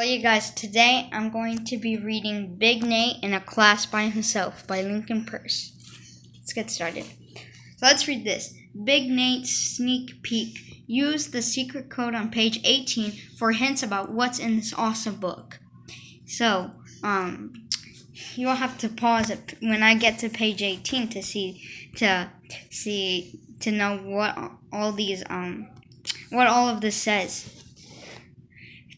Well, you guys, today I'm going to be reading Big Nate in a Class by Himself by Lincoln Purse. Let's get started. So let's read this. Big Nate's Sneak Peek. Use the secret code on page 18 for hints about what's in this awesome book. So, you'll have to pause it when I get to page 18 to know what all of this says.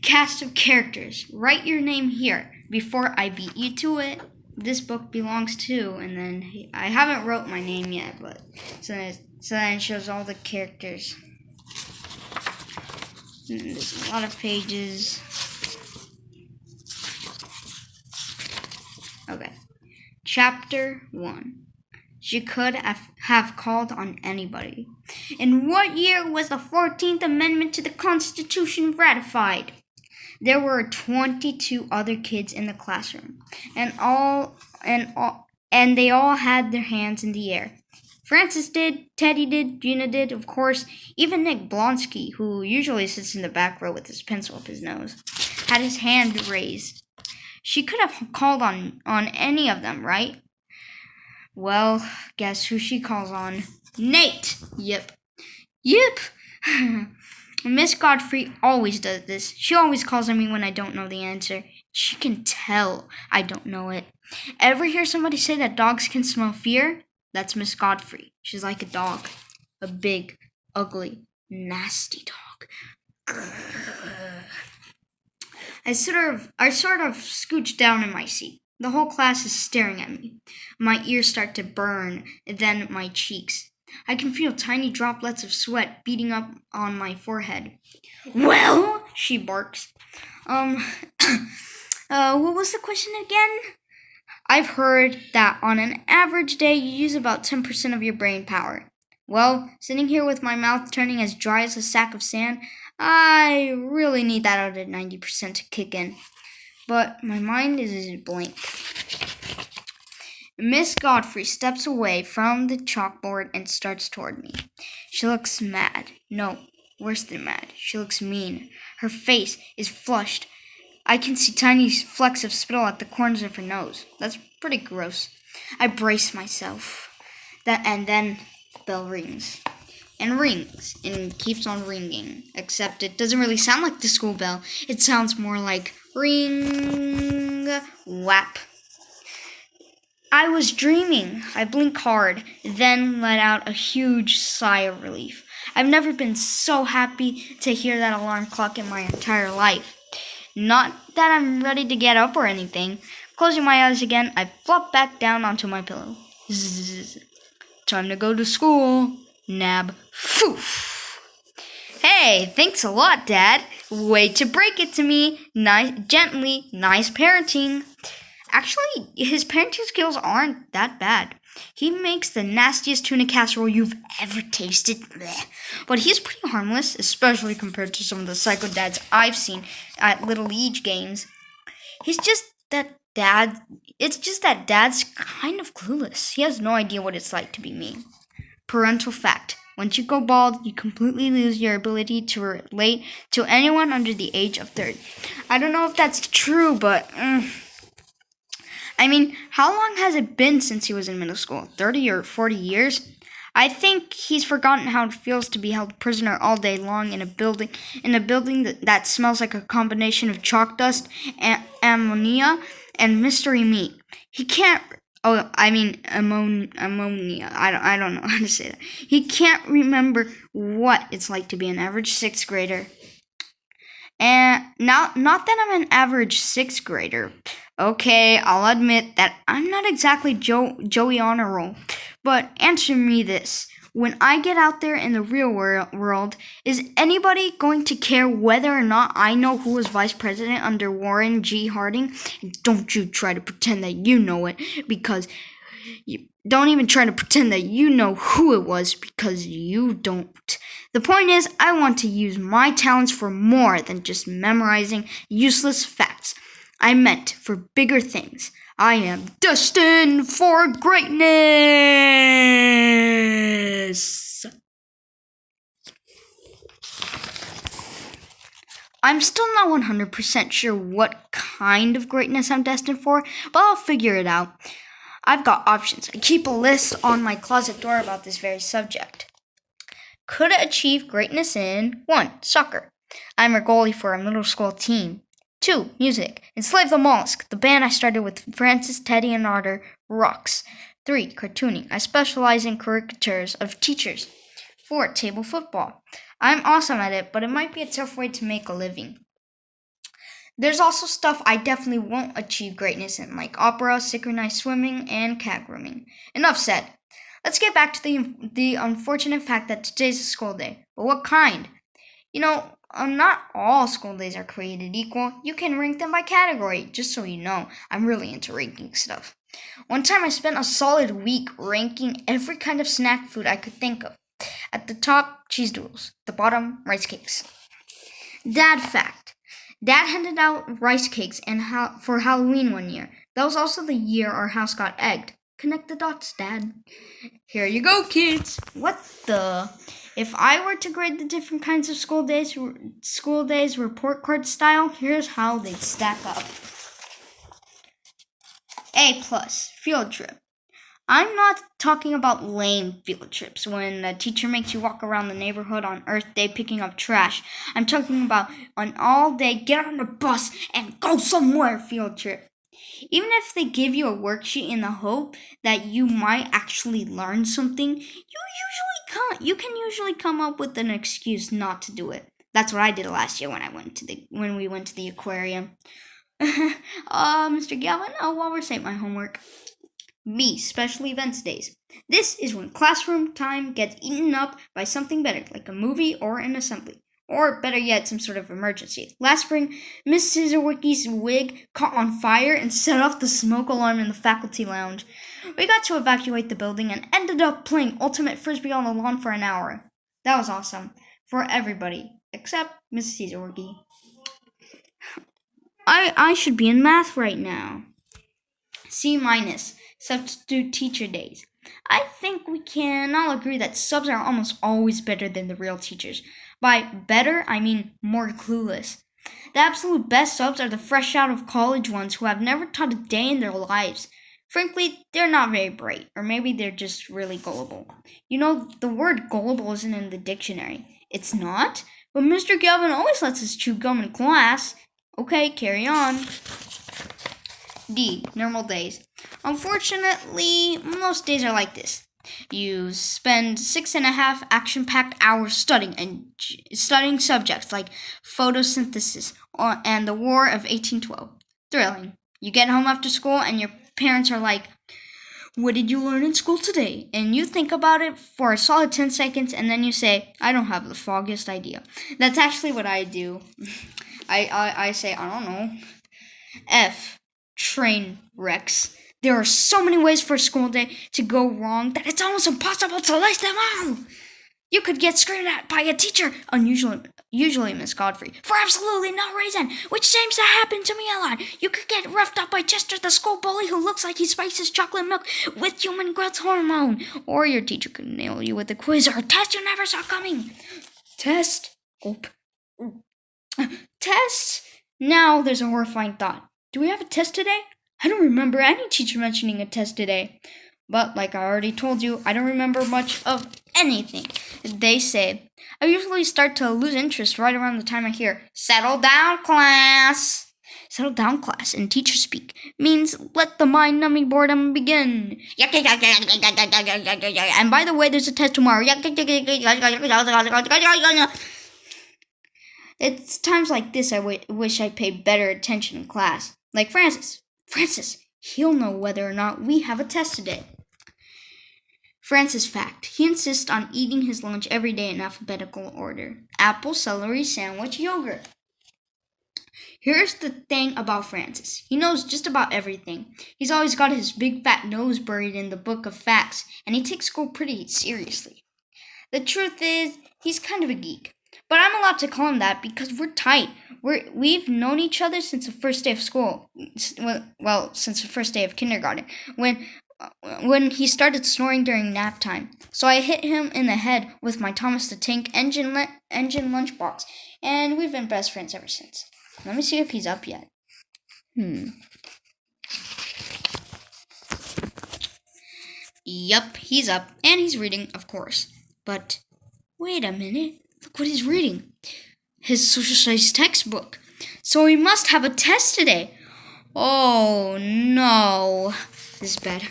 Cast of characters. Write your name here before I beat you to it. This book belongs to, and then I haven't wrote my name yet, but so then it shows all the characters. And there's a lot of pages. Okay. Chapter 1. She could have called on anybody. In what year was the 14th Amendment to the Constitution ratified? There were 22 other kids in the classroom, and they all had their hands in the air. Francis did, Teddy did, Gina did, of course. Even Nick Blonsky, who usually sits in the back row with his pencil up his nose, had his hand raised. She could have called on any of them, right? Well, guess who she calls on? Nate! Yep. Miss Godfrey always does this. She always calls on me when I don't know the answer. She can tell I don't know it. Ever hear somebody say that dogs can smell fear? That's Miss Godfrey. She's like a dog. A big, ugly, nasty dog. Grrr. I sort of scooch down in my seat. The whole class is staring at me. My ears start to burn, then my cheeks. I can feel tiny droplets of sweat beating up on my forehead. Well, she barks. What was the question again? I've heard that on an average day you use about 10% of your brain power. Well, sitting here with my mouth turning as dry as a sack of sand, I really need that other 90% to kick in. But my mind is blank. Miss Godfrey steps away from the chalkboard and starts toward me. She looks mad. No, worse than mad. She looks mean. Her face is flushed. I can see tiny flecks of spittle at the corners of her nose. That's pretty gross. I brace myself. And then the bell rings. And rings. And keeps on ringing. Except it doesn't really sound like the school bell. It sounds more like ring, whap. I was dreaming. I blink hard, then let out a huge sigh of relief. I've never been so happy to hear that alarm clock in my entire life. Not that I'm ready to get up or anything. Closing my eyes again, I flop back down onto my pillow. Zzz. Time to go to school. Nab. Foof. Hey, thanks a lot, Dad. Way to break it to me. Gently, nice parenting. Actually, his parenting skills aren't that bad. He makes the nastiest tuna casserole you've ever tasted. Blech. But he's pretty harmless, especially compared to some of the psycho dads I've seen at Little League games. It's just that Dad's kind of clueless. He has no idea what it's like to be me. Parental fact. Once you go bald, you completely lose your ability to relate to anyone under the age of 30. I don't know if that's true, but I mean, how long has it been since he was in middle school? 30 or 40 years? I think he's forgotten how it feels to be held prisoner all day long in a building that smells like a combination of chalk dust, ammonia, and mystery meat. He can't. Oh, I mean ammonia. I don't know how to say that. He can't remember what it's like to be an average 6th grader. And not that I'm an average 6th grader. Okay, I'll admit that I'm not exactly Joey Honor Roll. But answer me this. When I get out there in the real world, is anybody going to care whether or not I know who was vice president under Warren G. Harding? And don't you try to pretend that you know it, because you don't even try to pretend that you know who it was, because you don't. The point is, I want to use my talents for more than just memorizing useless facts. I meant for bigger things. I am destined for greatness. I'm still not 100% sure what kind of greatness I'm destined for, but I'll figure it out. I've got options. I keep a list on my closet door about this very subject. Could achieve greatness in 1. Soccer. I'm a goalie for a middle school team. 2. Music. Enslave the Mollusk, the band I started with Francis, Teddy, and Otter, rocks. 3. Cartooning. I specialize in caricatures of teachers. 4. Table football. I'm awesome at it, but it might be a tough way to make a living. There's also stuff I definitely won't achieve greatness in, like opera, synchronized swimming, and cat grooming. Enough said. Let's get back to the unfortunate fact that today's a school day. But what kind? Not all school days are created equal. You can rank them by category. Just so you know, I'm really into ranking stuff. One time I spent a solid week ranking every kind of snack food I could think of. At the top, cheese doodles. The bottom, rice cakes. Dad fact. Dad handed out rice cakes for Halloween one year. That was also the year our house got egged. Connect the dots, Dad. Here you go, kids. What the? If I were to grade the different kinds of school days report card style, here's how they'd stack up. A+, field trip. I'm not talking about lame field trips when the teacher makes you walk around the neighborhood on Earth Day picking up trash. I'm talking about an all-day get on the bus and go somewhere field trip. Even if they give you a worksheet in the hope that you might actually learn something, you can usually come up with an excuse not to do it. That's what I did last year when we went to the aquarium. Mr. Galvin, I'll overstate my homework. B. Special events days. This is when classroom time gets eaten up by something better, like a movie or an assembly. Or, better yet, some sort of emergency. Last spring, Miss Scissorwicky's wig caught on fire and set off the smoke alarm in the faculty lounge. We got to evacuate the building and ended up playing Ultimate Frisbee on the lawn for an hour. That was awesome. For everybody. Except Miss Scissorwicky. I should be in math right now. C-, substitute teacher days. I think we can all agree that subs are almost always better than the real teachers. By better, I mean more clueless. The absolute best subs are the fresh out of college ones who have never taught a day in their lives. Frankly, they're not very bright, or maybe they're just really gullible. The word gullible isn't in the dictionary. It's not? But Mr. Galvin always lets us chew gum in class. Okay, carry on. D. Normal days. Unfortunately, most days are like this. You spend 6.5 action-packed hours studying subjects like photosynthesis and the War of 1812. Thrilling. You get home after school and your parents are like, "What did you learn in school today?" And you think about it for a solid 10 seconds and then you say, "I don't have the foggiest idea." That's actually what I do. I say, "I don't know." F. Train wrecks. There are so many ways for a school day to go wrong that it's almost impossible to list them all. You could get screamed at by a teacher, usually Miss Godfrey, for absolutely no reason, which seems to happen to me a lot. You could get roughed up by Chester, the school bully who looks like he spices chocolate milk with human growth hormone. Or your teacher could nail you with a quiz or a test you never saw coming. Test. Test. Now there's a horrifying thought. Do we have a test today? I don't remember any teacher mentioning a test today. But like I already told you, I don't remember much of anything they say. I usually start to lose interest right around the time I hear, "Settle down, class." Settle down, class, in teacher speak means let the mind-numbing boredom begin. And by the way, there's a test tomorrow. It's times like this I wish I paid better attention in class. Like Francis, he'll know whether or not we have a test today. Francis fact. He insists on eating his lunch every day in alphabetical order. Apple, celery, sandwich, yogurt. Here's the thing about Francis. He knows just about everything. He's always got his big fat nose buried in the book of facts, and he takes school pretty seriously. The truth is, he's kind of a geek. But I'm allowed to call him that because we're tight. We've known each other since the first day of school. Well, since the first day of kindergarten, when when he started snoring during nap time. So I hit him in the head with my Thomas the Tank engine lunchbox, and we've been best friends ever since. Let me see if he's up yet. Yup, he's up, and he's reading, of course. But wait a minute, look what he's reading. His social studies textbook. So he must have a test today. Oh no, this is bad.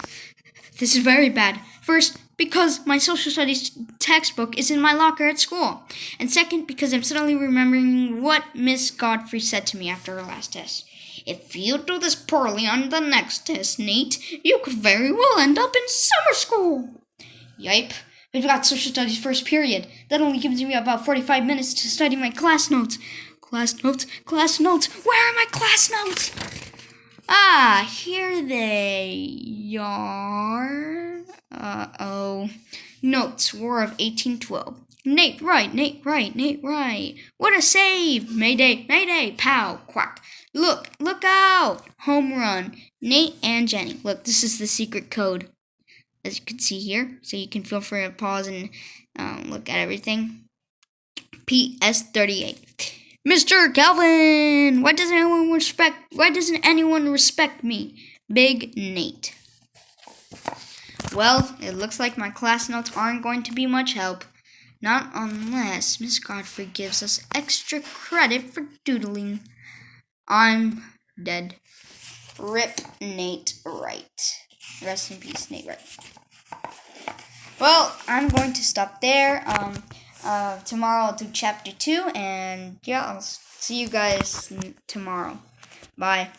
This is very bad. First, because my social studies textbook is in my locker at school. And second, because I'm suddenly remembering what Miss Godfrey said to me after her last test. If you do this poorly on the next test, Nate, you could very well end up in summer school. Yipe. We've got social studies first period. That only gives me about 45 minutes to study my class notes. Class notes. Where are my class notes? Ah, here they are. Notes, War of 1812. Nate Wright. What a save! Mayday, pow, quack. Look out! Home run. Nate and Jenny. Look, this is the secret code, as you can see here. So you can feel free to pause and look at everything. PS38. Mr. Calvin! Why doesn't anyone respect me? Big Nate. Well, it looks like my class notes aren't going to be much help. Not unless Miss Godfrey gives us extra credit for doodling. I'm dead. Rip Nate Wright. Rest in peace, Nate Wright. Well, I'm going to stop there. Tomorrow I'll do chapter 2, and yeah, I'll see you guys tomorrow. Bye.